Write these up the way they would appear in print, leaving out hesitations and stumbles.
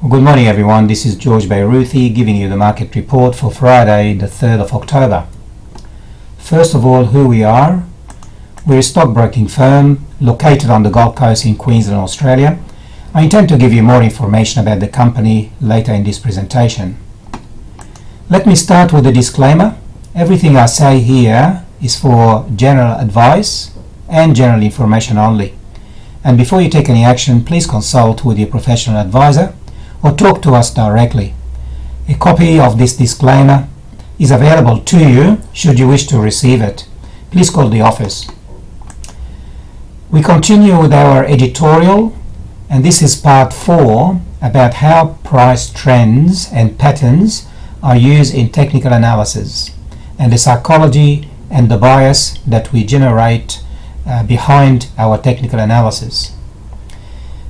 Well, good morning everyone, this is George Beyrouthi giving you the market report for Friday the 3rd of October. First of all, who we are. We're a stockbroking firm located on the Gold Coast in Queensland, Australia. I intend to give you more information about the company later in this presentation. Let me start with a disclaimer. Everything I say here is for general advice and general information only. And before you take any action, please consult with your professional advisor or talk to us directly. A copy of this disclaimer is available to you should you wish to receive it. Please call the office. We continue with our editorial, and this is part 4 about how price trends and patterns are used in technical analysis and the psychology and the bias that we generate behind our technical analysis.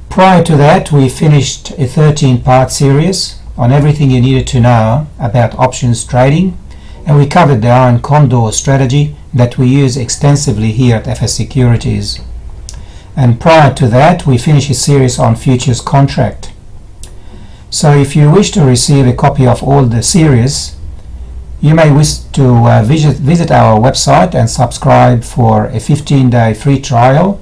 Prior to that, we finished a 13-part series on everything you needed to know about options trading, and we covered the iron condor strategy that we use extensively here at FS Securities. And prior to that, we finished a series on futures contract. So if you wish to receive a copy of all the series, you may wish to visit our website and subscribe for a 15-day free trial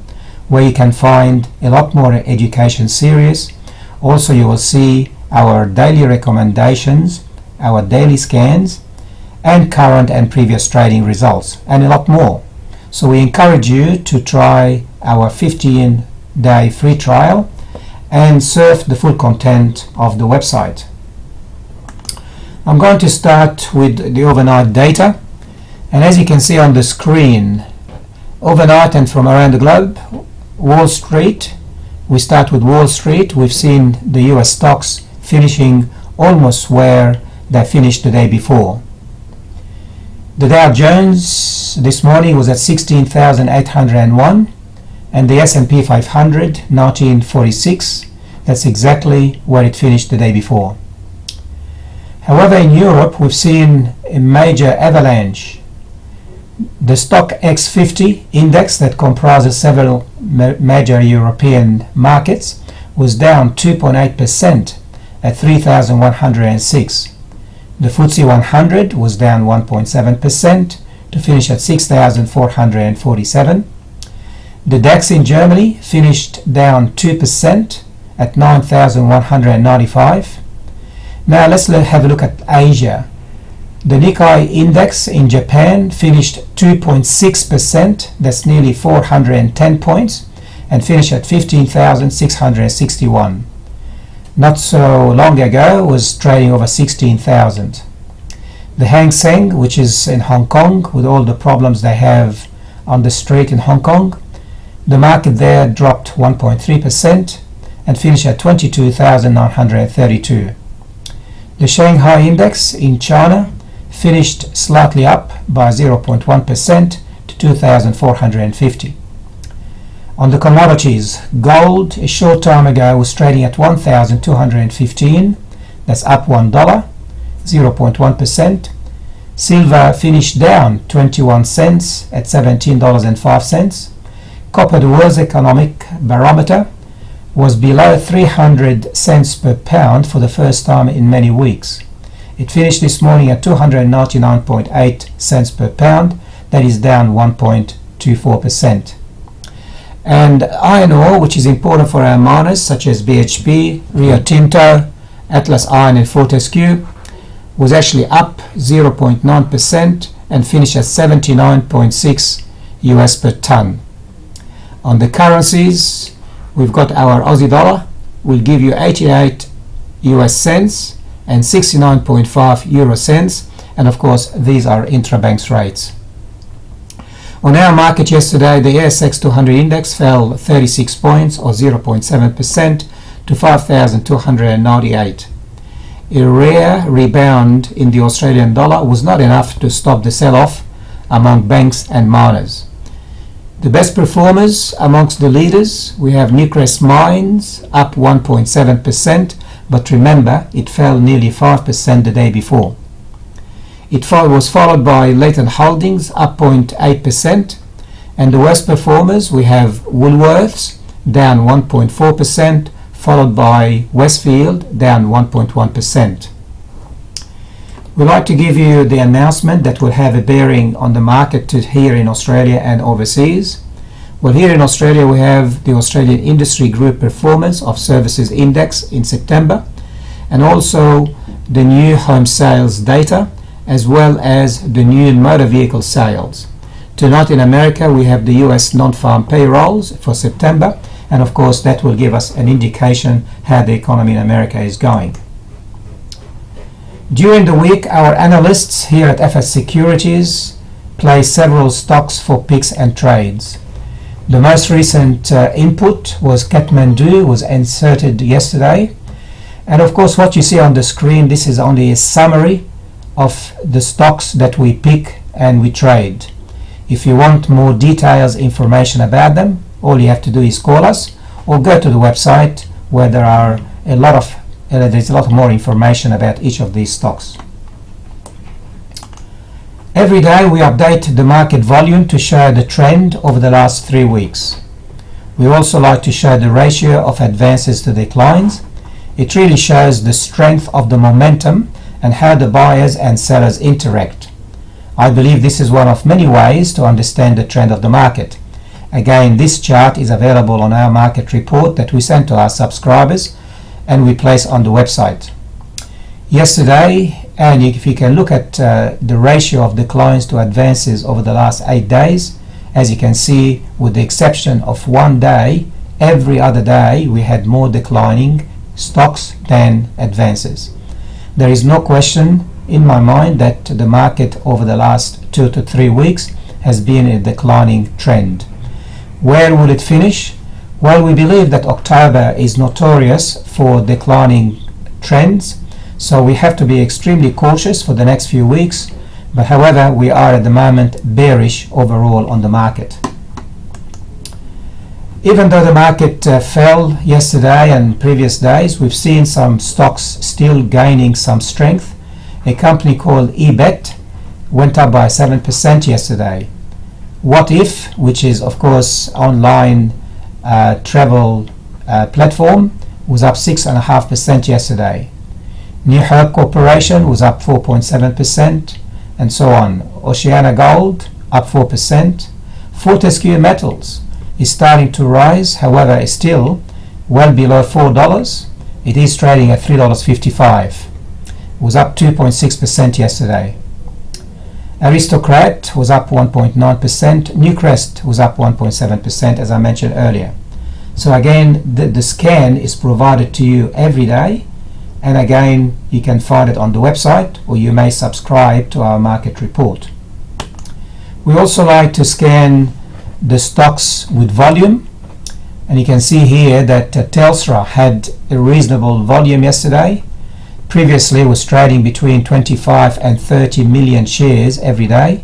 where you can find a lot more education series. Also, you will see our daily recommendations, our daily scans, and current and previous trading results, and a lot more. So we encourage you to try our 15-day free trial and surf the full content of the website. I'm going to start with the overnight data, and as you can see on the screen, overnight and from around the globe, Wall Street, we start with Wall Street. We've seen the US stocks finishing almost where they finished the day before. The Dow Jones this morning was at 16,801 and the S&P 500 1946. That's exactly where it finished the day before. However, in Europe, we've seen a major avalanche. The Stock 50 index that comprises several major European markets was down 2.8% at 3,106. The FTSE 100 was down 1.7% to finish at 6,447. The DAX in Germany finished down 2% at 9,195. Now let's have a look at Asia. The Nikkei index in Japan finished 2.6%, that's nearly 410 points, and finished at 15,661. Not so long ago was trading over 16,000. The Hang Seng, which is in Hong Kong, with all the problems they have on the street in Hong Kong, the market there dropped 1.3% and finished at 22,932. The Shanghai index in China finished slightly up by 0.1% to 2,450. On the commodities, gold a short time ago was trading at 1,215. That's up $1, 0.1%. Silver finished down 21 cents at $17.05. Copper, the world's economic barometer, was below 300 cents per pound for the first time in many weeks. It finished this morning at 299.8 cents per pound. That is down 1.24%. And iron ore, which is important for our miners such as BHP, Rio Tinto, Atlas Iron and Fortescue, was actually up 0.9% and finished at 79.6 US per ton. On the currencies, we've got our Aussie dollar will give you 88 US cents and 69.5 euro cents, and of course these are intrabanks rates. On our market yesterday, the ASX 200 index fell 36 points or 0.7% to 5,298. A rare rebound in the Australian dollar was not enough to stop the sell-off among banks and miners. The best performers amongst the leaders, we have Newcrest Mines up 1.7%, but remember it fell nearly 5% the day before. It was followed by Leighton Holdings up 0.8%, and the worst performers we have Woolworths down 1.4%, followed by Westfield down 1.1%. We'd like to give you the announcement that will have a bearing on the market here in Australia and overseas. Well, here in Australia we have the Australian Industry Group Performance of Services Index in September, and also the new home sales data, as well as the new motor vehicle sales. Tonight in America we have the US non-farm payrolls for September, and of course that will give us an indication how the economy in America is going. During the week, our analysts here at FS Securities placed several stocks for picks and trades. The most recent input was Kathmandu, was inserted yesterday. And of course what you see on the screen, this is only a summary of the stocks that we pick and we trade. If you want more details, information about them, all you have to do is call us or go to the website where there's a lot more information about each of these stocks. Every day we update the market volume to show the trend over the last 3 weeks. We also like to show the ratio of advances to declines. It really shows the strength of the momentum and how the buyers and sellers interact. I believe this is one of many ways to understand the trend of the market. Again, this chart is available on our market report that we send to our subscribers and we place on the website. Yesterday, and if you can look at the ratio of declines to advances over the last 8 days, as you can see, with the exception of one day, every other day we had more declining stocks than advances. There is no question in my mind that the market over the last 2 to 3 weeks has been in a declining trend. Where will it finish? Well, we believe that October is notorious for declining trends, so we have to be extremely cautious for the next few weeks, but however we are at the moment bearish overall on the market. Even though the market fell yesterday and previous days, we've seen some stocks still gaining some strength. A company called eBet went up by 7% yesterday. What If, which is of course online travel platform, was up 6.5% yesterday. New Hope Corporation was up 4.7%, and so on. Oceana Gold up 4%. Fortescue Metals is starting to rise, however is still well below $4. It is trading at $3.55. It was up 2.6% yesterday. Aristocrat was up 1.9%. Newcrest was up 1.7%, as I mentioned earlier. So again, the scan is provided to you every day, and again you can find it on the website, or you may subscribe to our market report. We also like to scan the stocks with volume, and you can see here that Telstra had a reasonable volume yesterday. Previously was trading between 25 and 30 million shares every day.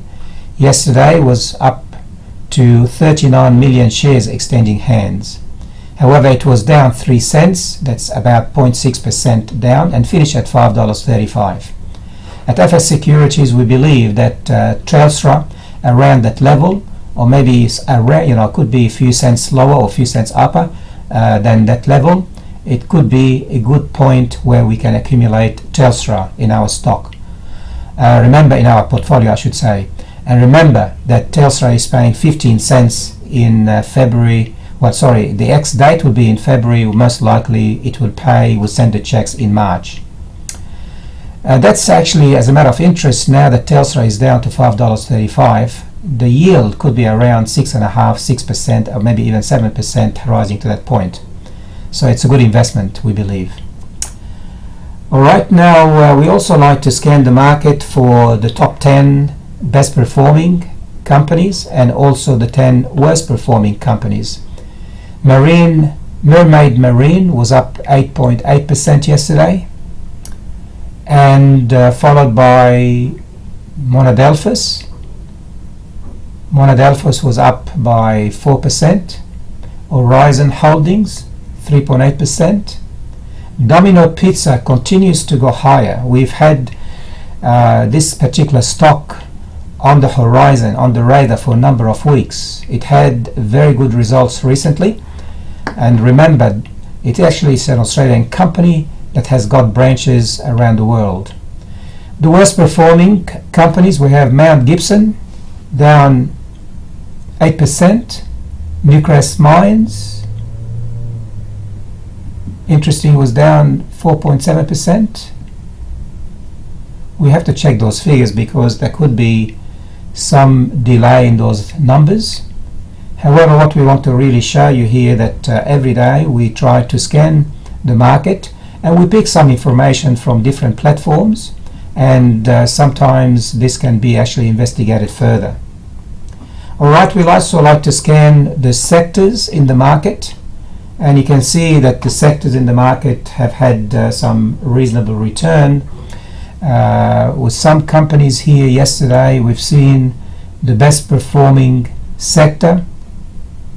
Yesterday was up to 39 million shares extending hands. However, it was down 3 cents, that's about 0.6% down, and finished at $5.35. At FS Securities we believe that Telstra around that level, or maybe could be a few cents lower or a few cents upper than that level, it could be a good point where we can accumulate Telstra in our stock. Remember, in our portfolio I should say. And remember that Telstra is paying 15 cents in February. Well, sorry, the X date will be in February. Most likely it will send the checks in March. That's actually, as a matter of interest, now that Telstra is down to $5.35, the yield could be around 6.5%, or maybe even 7% rising to that point. So it's a good investment, we believe. Alright, now we also like to scan the market for the top 10 best performing companies and also the 10 worst performing companies. Mermaid Marine was up 8.8% yesterday, and followed by Monadelphous. Monadelphous was up by 4%. Horizon Holdings 3.8%. Domino Pizza continues to go higher. We've had this particular stock on the horizon, on the radar, for a number of weeks. It had very good results recently, and remember, It actually is an Australian company that has got branches around the world. The worst performing companies, we have Mount Gibson down 8%, Newcrest Mines, interesting, was down 4.7%. We have to check those figures because there could be some delay in those numbers. However, what we want to really show you here that every day we try to scan the market and we pick some information from different platforms, and sometimes this can be actually investigated further. Alright, we also like to scan the sectors in the market, and you can see that the sectors in the market have had some reasonable return. With some companies here yesterday, we've seen the best performing sector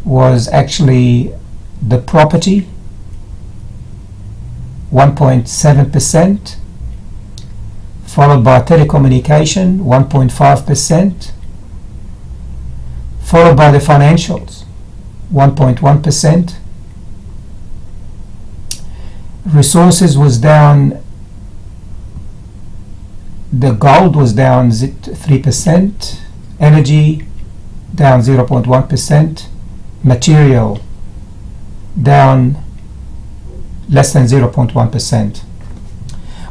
was actually the property, 1.7%, followed by telecommunication, 1.5%, followed by the financials, 1.1%. Resources was down, the gold was down 3%, energy down 0.1%, material down less than 0.1%.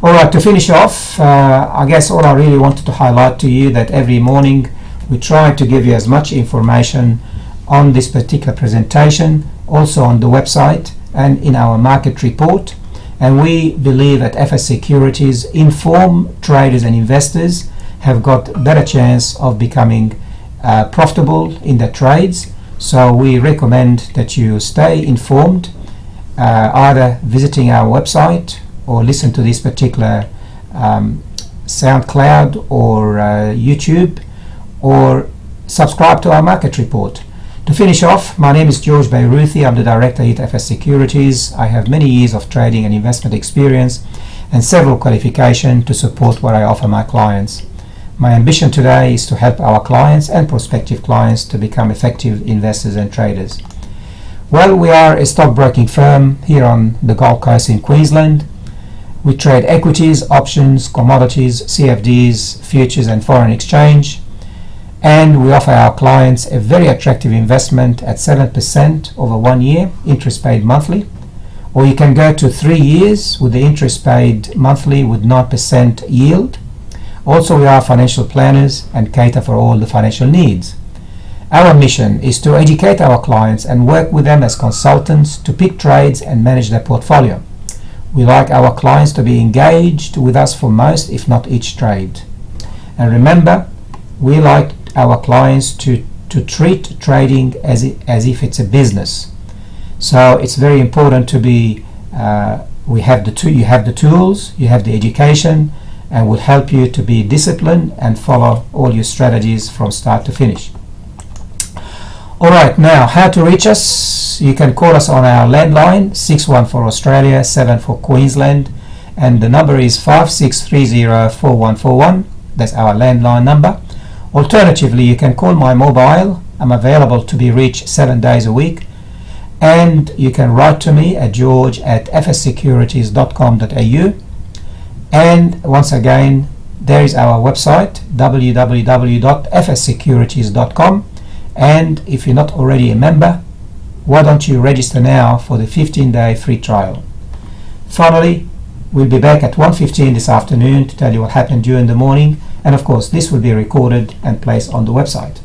Alright, to finish off, I guess all I really wanted to highlight to you that every morning we try to give you as much information on this particular presentation, also on the website and in our market report. And we believe at FS Securities, informed traders and investors have got a better chance of becoming profitable in their trades. So we recommend that you stay informed, either visiting our website or listen to this particular SoundCloud or YouTube, or subscribe to our market report. To finish off, my name is George Beyrouthi. I'm the director here at FS Securities. I have many years of trading and investment experience and several qualifications to support what I offer my clients. My ambition today is to help our clients and prospective clients to become effective investors and traders. Well, we are a stockbroking firm here on the Gold Coast in Queensland. We trade equities, options, commodities, CFDs, futures and foreign exchange. And we offer our clients a very attractive investment at 7% over 1 year, interest paid monthly. Or you can go to 3 years with the interest paid monthly with 9% yield. Also, we are financial planners and cater for all the financial needs. Our mission is to educate our clients and work with them as consultants to pick trades and manage their portfolio. We like our clients to be engaged with us for most, if not each trade. And remember, we like our clients to treat trading as if it's a business. So it's very important to be, you have the tools, you have the education, and will help you to be disciplined and follow all your strategies from start to finish. Alright, now how to reach us. You can call us on our landline, 61 for Australia, 7 for Queensland, and the number is 56304141. That's our landline number. Alternatively, you can call my mobile. I'm available to be reached 7 days a week, and you can write to me at george@fssecurities.com.au. And once again, there is our website, www.fssecurities.com. And if you're not already a member, why don't you register now for the 15-day free trial. Finally, we'll be back at 1:15 this afternoon to tell you what happened during the morning, and of course this will be recorded and placed on the website.